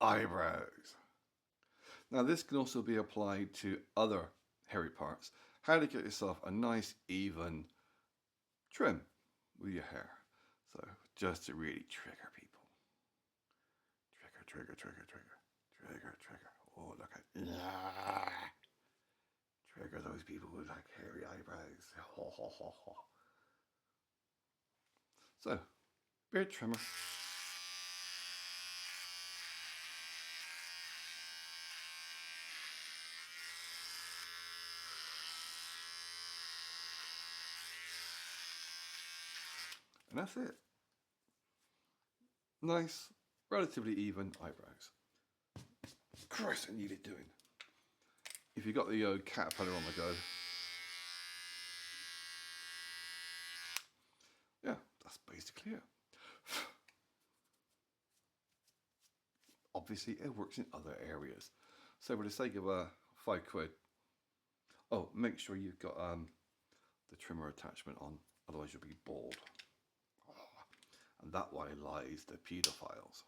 eyebrows. Now this can also be applied to other hairy parts. How to get yourself a nice even trim with your hair. So just to really trigger people. Trigger, trigger, trigger, trigger, trigger, trigger. Oh, look at trigger those people with like hairy eyebrows. Ho, ho, ho, ho. So, beard trimmer. And that's it. Nice, relatively even eyebrows. Christ, I need it doing. If you've got the caterpillar on the go, yeah, that's basically it. Obviously, it works in other areas. So for the sake of £5, oh, make sure you've got the trimmer attachment on, otherwise you'll be bald. And that way lies the paedophiles.